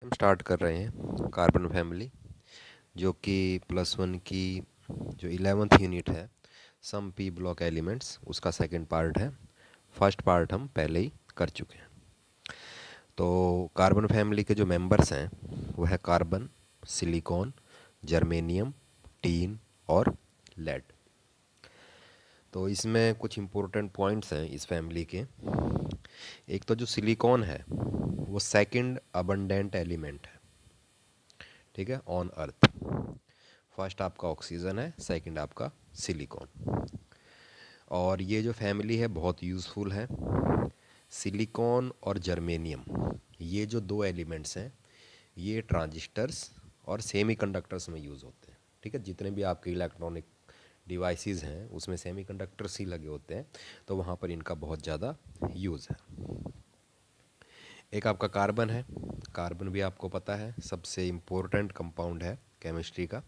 हम स्टार्ट कर रहे हैं कार्बन फैमिली, जो कि +1 की जो 11th यूनिट है, सम पी ब्लॉक एलिमेंट्स, उसका सेकंड पार्ट है। फर्स्ट पार्ट हम पहले ही कर चुके हैं। तो कार्बन फैमिली के जो मेंबर्स हैं वो है कार्बन, सिलिकॉन, जर्मेनियम, टीन और लेड। तो इसमें कुछ इम्पोर्टेंट पॉइंट्स हैं इस फैमिली के। एक तो जो सिलिकॉन है वो सेकंड अबंडेंट एलिमेंट है, ठीक है, ऑन अर्थ। फर्स्ट आपका ऑक्सीजन है, सेकंड आपका सिलिकॉन। और ये जो फैमिली है बहुत यूज़फुल है। सिलिकॉन और जर्मेनियम, ये जो दो एलिमेंट्स हैं, ये ट्रांजिस्टर्स और सेमीकंडक्टर्स में यूज़ होते हैं, ठीक है। जितने भी आपके इलेक्ट्रॉनिक डिवाइसेस हैं उसमें सेमीकंडक्टर्स ही लगे होते हैं, तो वहाँ पर इनका बहुत ज़्यादा यूज़ है। एक आपका कार्बन है। कार्बन भी आपको पता है सबसे इम्पोर्टेंट कंपाउंड है केमिस्ट्री का।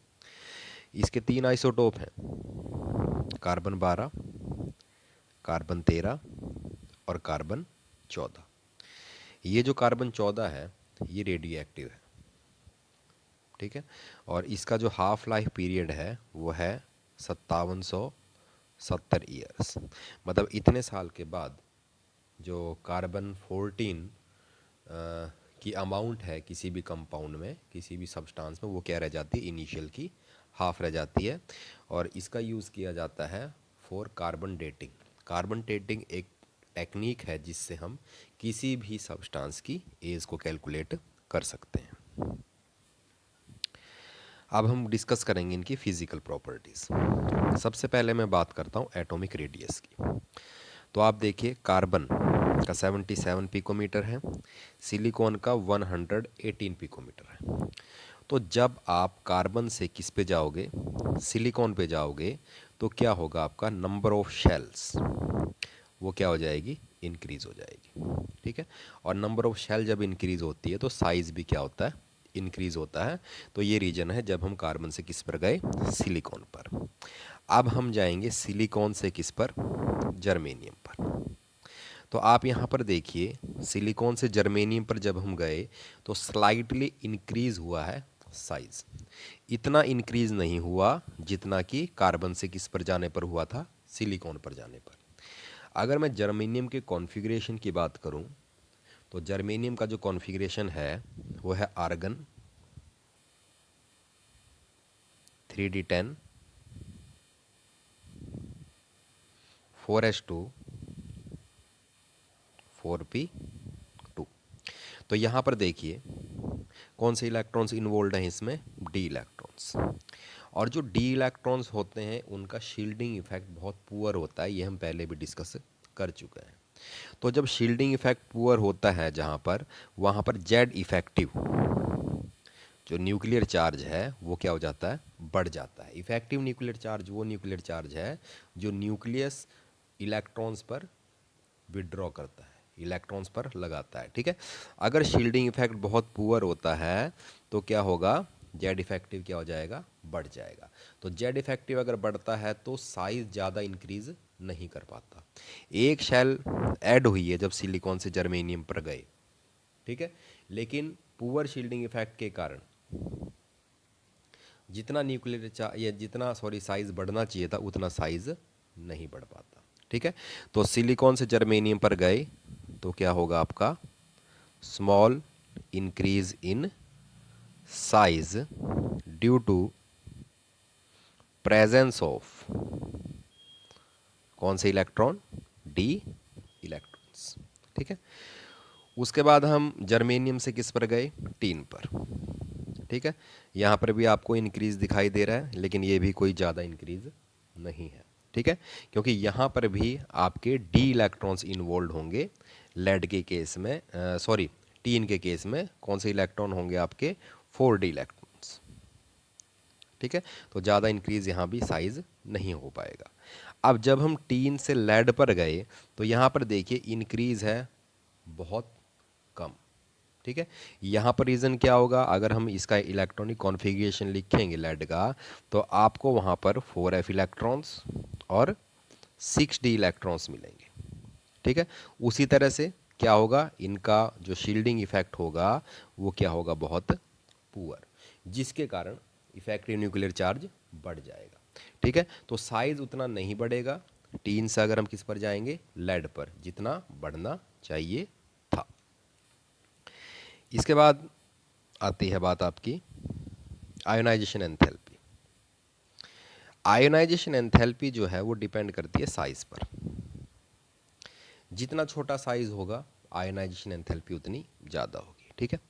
इसके 3 आइसोटोप हैं, कार्बन 12, कार्बन 13 और कार्बन 14। ये जो कार्बन 14 है ये रेडियो एक्टिव है, ठीक है। और इसका जो हाफ लाइफ पीरियड है वो है 5770 ईयर्स। मतलब इतने साल के बाद जो कार्बन 14 की अमाउंट है किसी भी कंपाउंड में, किसी भी सब्सटेंस में, वो क्या रह जाती है, इनिशियल की हाफ रह जाती है। और इसका यूज़ किया जाता है for carbon dating. Carbon dating एक टेक्निक है जिससे हम किसी भी सब्सटेंस की एज को कैलकुलेट कर सकते हैं। अब हम डिस्कस करेंगे इनकी फिजिकल प्रॉपर्टीज़। सबसे पहले मैं बात करता हूँ एटॉमिक रेडियस की। तो आप देखिए कार्बन का 77 पिकोमीटर है, सिलिकॉन का 118 पिकोमीटर है। तो जब आप कार्बन से किस पे जाओगे, सिलिकॉन पे जाओगे, तो क्या होगा, आपका नंबर ऑफ शेल्स वो क्या हो जाएगी, इंक्रीज़ हो जाएगी, ठीक है। और नंबर ऑफ शेल जब इंक्रीज़ होती है तो साइज़ भी क्या होता है, इंक्रीज़ होता है। तो ये रीजन है जब हम कार्बन से किस पर गए, सिलिकॉन पर। अब हम जाएंगे सिलिकॉन से किस पर, जर्मेनियम पर। तो आप यहाँ पर देखिए, सिलिकॉन से जर्मेनियम पर जब हम गए तो स्लाइटली इंक्रीज हुआ है साइज। इतना इंक्रीज नहीं हुआ जितना कि कार्बन से किस पर जाने पर हुआ था, सिलिकॉन पर जाने पर। अगर मैं जर्मेनियम के कॉन्फ़िगरेशन की बात करूं तो जर्मेनियम का जो कॉन्फ़िगरेशन है वो है आर्गन 3d10 4s2 4p2। तो यहाँ पर देखिए कौन से इलेक्ट्रॉन्स इन्वॉल्व हैं इसमें, डी इलेक्ट्रॉन्स। और जो डी इलेक्ट्रॉन्स होते हैं उनका शील्डिंग इफेक्ट बहुत पुअर होता है, ये हम पहले भी डिस्कस कर चुके हैं। तो जब शील्डिंग इफेक्ट पुअर होता है जहाँ पर, वहाँ पर जेड इफेक्टिव जो न्यूक्लियर चार्ज है वो क्या हो जाता है, बढ़ जाता है। इफेक्टिव न्यूक्लियर चार्ज वो न्यूक्लियर चार्ज है जो न्यूक्लियस इलेक्ट्रॉन्स पर विड्रॉ करता है, इलेक्ट्रॉन्स पर लगाता है, ठीक है। अगर शील्डिंग इफेक्ट बहुत पुअर होता है तो क्या होगा, जेड इफेक्टिव क्या हो जाएगा, बढ़ जाएगा। तो जेड इफेक्टिव अगर बढ़ता है तो साइज ज़्यादा इंक्रीज नहीं कर पाता। एक शेल ऐड हुई है जब सिलिकॉन से जर्मेनियम पर गए, ठीक है, लेकिन पुअर शील्डिंग इफेक्ट के कारण जितना ये जितना साइज बढ़ना चाहिए था उतना साइज नहीं बढ़ पाता, ठीक है। तो सिलिकॉन से जर्मेनियम पर गए तो क्या होगा आपका, small increase in size due to presence of कौन से इलेक्ट्रॉन, डी इलेक्ट्रॉन्स, ठीक है। उसके बाद हम जर्मेनियम से किस पर गए, टीन पर, ठीक है। यहाँ पर भी आपको इंक्रीज दिखाई दे रहा है लेकिन ये भी कोई ज़्यादा इंक्रीज नहीं है, ठीक है, क्योंकि यहाँ पर भी आपके डी इलेक्ट्रॉन्स इन्वॉल्व होंगे। लेड के केस में, टीन के केस में कौन से इलेक्ट्रॉन होंगे आपके, 4d इलेक्ट्रॉन्स, ठीक है। तो ज़्यादा इंक्रीज यहाँ भी साइज नहीं हो पाएगा। अब जब हम टीन से लेड पर गए तो यहाँ पर देखिए इंक्रीज है बहुत कम, ठीक है। यहाँ पर रीज़न क्या होगा, अगर हम इसका इलेक्ट्रॉनिक कॉन्फ़िगरेशन लिखेंगे लेड का, तो आपको वहाँ पर 4f इलेक्ट्रॉन्स और 6d इलेक्ट्रॉन्स मिलेंगे, ठीक है। उसी तरह से क्या होगा, इनका जो शील्डिंग इफेक्ट होगा वो क्या होगा, बहुत पुअर, जिसके कारण इफेक्टिव न्यूक्लियर चार्ज बढ़ जाएगा। ठीक है, तो साइज उतना नहीं बढ़ेगा टीन से, अगर हम किस पर जाएंगे, लेड पर, जितना बढ़ना चाहिए था। इसके बाद आती है बात आपकी आयोनाइजेशन एंथैल्पी। आयोनाइजेशन एंथैल्पी जो है वो डिपेंड करती है साइज पर। जितना छोटा साइज होगा आयोनाइजेशन एंथैल्पी उतनी ज़्यादा होगी। ठीक है,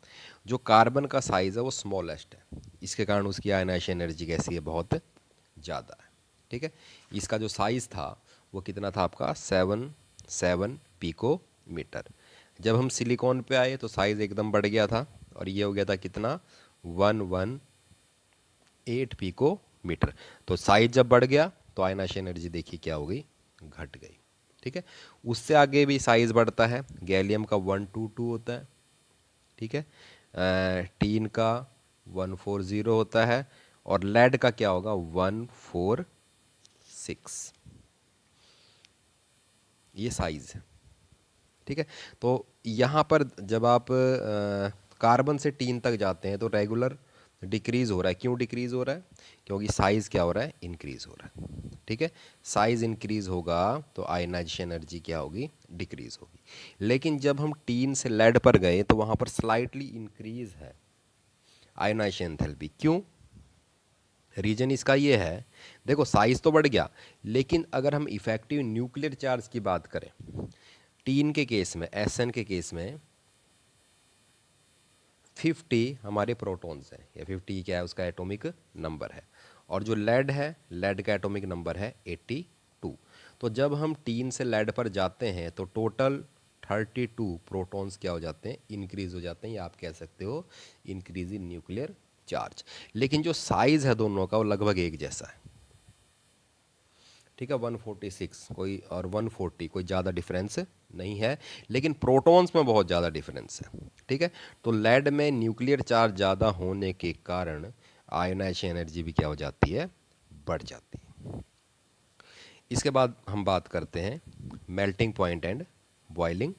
जो कार्बन का साइज है वो स्मॉलेस्ट है, इसके कारण उसकी आयोनाइजेशन एनर्जी कैसी है, बहुत ज़्यादा है। ठीक है, इसका जो साइज था वो कितना था आपका, 7 पिकोमीटर। जब हम सिलिकॉन पे आए तो साइज एकदम बढ़ गया था और ये हो गया था कितना, 118 पिकोमीटर। तो साइज जब बढ़ गया तो आयनाइजेशन एनर्जी देखिए क्या हो गई, घट गई। ठीक है, उससे आगे भी साइज बढ़ता है, गैलियम का 122 होता है। ठीक है, टीन का 140 होता है और लेड का क्या होगा, 146। ये साइज है। ठीक है, तो यहाँ पर जब आप कार्बन से टीन तक जाते हैं तो रेगुलर डिक्रीज हो रहा है। क्यों डिक्रीज हो रहा है, क्योंकि साइज क्या हो रहा है, इंक्रीज हो रहा है। ठीक है, साइज इंक्रीज होगा तो आयनाइजेशन एनर्जी क्या होगी, डिक्रीज होगी। लेकिन जब हम टीन से लेड पर गए तो वहाँ पर स्लाइटली इंक्रीज है आयनाइजेशन एंथैल्पी। क्यों, रीजन इसका ये है, देखो साइज तो बढ़ गया, लेकिन अगर हम इफेक्टिव न्यूक्लियर चार्ज की बात करें, टीन के केस में, एसएन के केस में 50 हमारे प्रोटॉन्स हैं, या 50 क्या है, उसका एटॉमिक नंबर है। और जो लेड है, लेड का एटॉमिक नंबर है 82। तो जब हम टीन से लेड पर जाते हैं तो टोटल 32 प्रोटॉन्स क्या हो जाते हैं, इंक्रीज हो जाते हैं, या आप कह सकते हो इंक्रीज इन न्यूक्लियर चार्ज। लेकिन जो साइज है दोनों का वो लगभग एक जैसा है। ठीक है, 146 कोई और 140 कोई ज़्यादा डिफरेंस नहीं है, लेकिन प्रोटॉन्स में बहुत ज़्यादा डिफरेंस है। ठीक है, तो लेड में न्यूक्लियर चार्ज ज़्यादा होने के कारण आयोनाइजेशन एनर्जी भी क्या हो जाती है, बढ़ जाती है। इसके बाद हम बात करते हैं melting point and boiling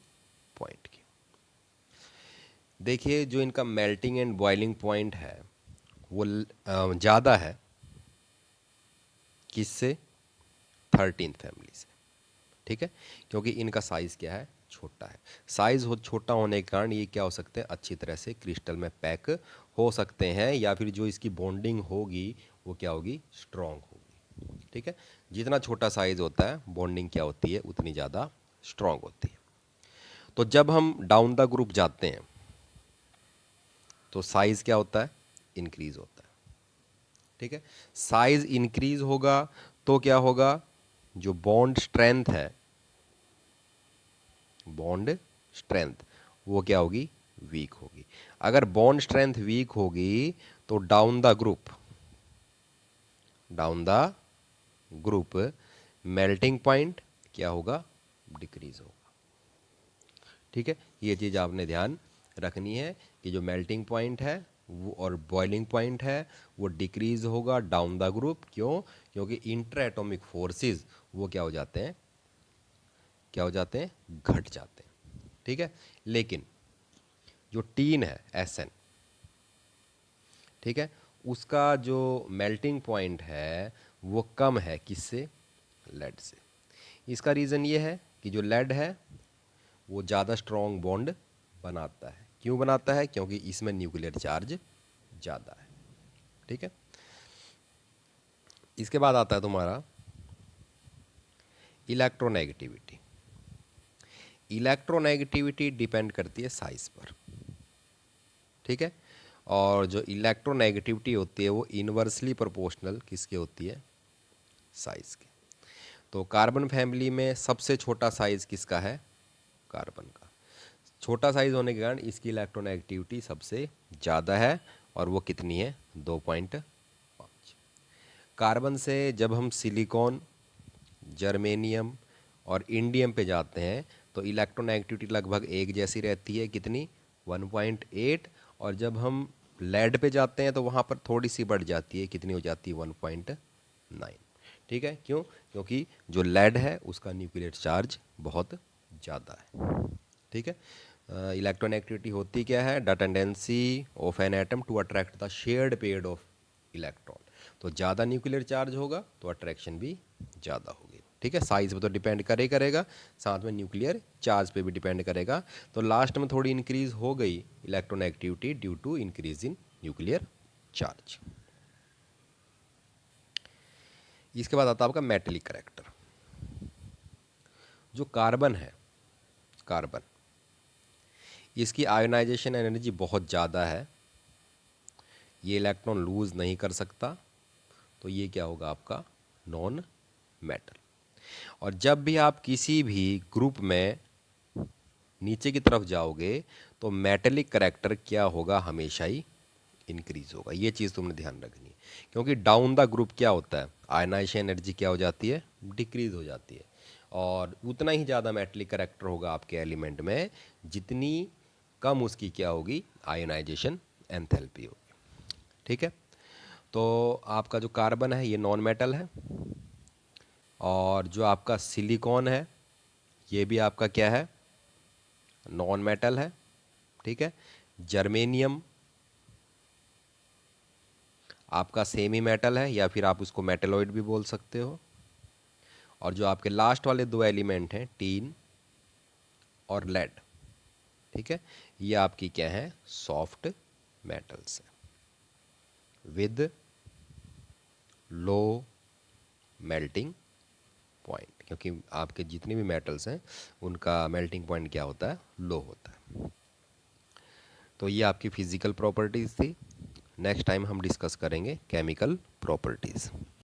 point की। देखिए, जो इनका मेल्टिंग एंड बॉइलिंग पॉइंट है वो ज़्यादा है किससे, 13th फैमिली से। ठीक है, क्योंकि इनका साइज़ क्या है, छोटा है। साइज़ हो छोटा होने के कारण ये क्या हो सकते हैं, अच्छी तरह से क्रिस्टल में पैक हो सकते हैं, या फिर जो इसकी बॉन्डिंग होगी वो क्या होगी, स्ट्रॉन्ग होगी। ठीक है, जितना छोटा साइज़ होता है बॉन्डिंग क्या होती है, उतनी ज़्यादा स्ट्रॉन्ग होती है। तो जब हम डाउन द ग्रुप जाते हैं तो साइज़ क्या होता है, इंक्रीज होता है। ठीक है, साइज़ इंक्रीज होगा तो क्या होगा, जो बॉन्ड स्ट्रेंथ है, बॉन्ड स्ट्रेंथ वो क्या होगी, वीक होगी। अगर बॉन्ड स्ट्रेंथ वीक होगी तो down the group melting point क्या होगा, डिक्रीज होगा। ठीक है, ये चीज़ आपने ध्यान रखनी है कि जो मेल्टिंग पॉइंट है वो और बॉइलिंग पॉइंट है वो डिक्रीज होगा डाउन द ग्रुप। क्यों, क्योंकि इंटर एटॉमिक फोर्सेस वो क्या हो जाते हैं, क्या हो जाते हैं, घट जाते हैं। ठीक है, लेकिन जो टीन है एसएन, ठीक है, उसका जो मेल्टिंग पॉइंट है वो कम है किससे, लेड से। इसका रीज़न ये है कि जो लेड है वो ज़्यादा स्ट्रॉन्ग बॉन्ड बनाता है। क्यों बनाता है, क्योंकि इसमें न्यूक्लियर चार्ज ज़्यादा है। ठीक है, इसके बाद आता है तुम्हारा इलेक्ट्रोनेगेटिविटी। इलेक्ट्रोनेगेटिविटी डिपेंड करती है साइज पर। ठीक है, और जो इलेक्ट्रोनेगेटिविटी होती है वो इन्वर्सली प्रोपोर्शनल किसके होती है, साइज के। तो कार्बन फैमिली में सबसे छोटा साइज किसका है, कार्बन का। छोटा साइज होने के कारण इसकी इलेक्ट्रोनेगेटिविटी सबसे ज़्यादा है, और वो कितनी है, 2.5। कार्बन से जब हम सिलिकॉन, जर्मेनियम और इंडियम पे जाते हैं तो इलेक्ट्रोनेगेटिविटी लगभग एक जैसी रहती है, कितनी, 1.8। और जब हम लेड पे जाते हैं तो वहाँ पर थोड़ी सी बढ़ जाती है, कितनी हो जाती है, 1.9। ठीक है, क्यों, क्योंकि जो लेड है उसका न्यूक्लियर चार्ज बहुत ज़्यादा है। ठीक है। इलेक्ट्रोनेगेटिविटी होती क्या है? The tendency of an atom to attract the shared pair of electron. तो ज़्यादा न्यूक्लियर चार्ज होगा तो अट्रैक्शन भी ज़्यादा होगी। ठीक है, साइज पे तो डिपेंड करेगा, साथ में न्यूक्लियर चार्ज पे भी डिपेंड करेगा। तो लास्ट में थोड़ी इंक्रीज हो गई electronegativity due to increase in nuclear charge. इसके बाद आता है आपका मेटेलिक करैक्टर। जो कार्बन है, कार्बन, इसकी आयोनाइजेशन एनर्जी बहुत ज़्यादा है, ये इलेक्ट्रॉन लूज नहीं कर सकता, तो ये क्या होगा आपका नॉन मेटल। और जब भी आप किसी भी ग्रुप में नीचे की तरफ जाओगे तो मेटेलिक करैक्टर क्या होगा? हमेशा ही इंक्रीज होगा। ये चीज़ तुमने ध्यान रखनी है, क्योंकि डाउन द ग्रुप क्या होता है? आयनाइजेशन एनर्जी क्या हो जाती है? डिक्रीज हो जाती है। और उतना ही ज़्यादा मेटेलिक करैक्टर होगा आपके एलिमेंट में जितनी कम उसकी क्या होगी? आयोनाइजेशन एंथैल्पी होगी। ठीक है, तो आपका जो कार्बन है ये नॉन मेटल है, और जो आपका सिलिकॉन है ये भी आपका क्या है? नॉन मेटल है। ठीक है, जर्मेनियम आपका सेमी मेटल है, या फिर आप उसको मेटेलॉइड भी बोल सकते हो। और जो आपके लास्ट वाले दो एलिमेंट हैं, टीन और लेड, ठीक है, ये आपकी क्या है? सॉफ्ट मेटल्स है विद लो मेल्टिंग पॉइंट, क्योंकि आपके जितने भी मेटल्स हैं उनका मेल्टिंग पॉइंट क्या होता है? लो होता है। तो ये आपकी फिजिकल प्रॉपर्टीज़ थी। नेक्स्ट टाइम हम डिस्कस करेंगे केमिकल प्रॉपर्टीज़।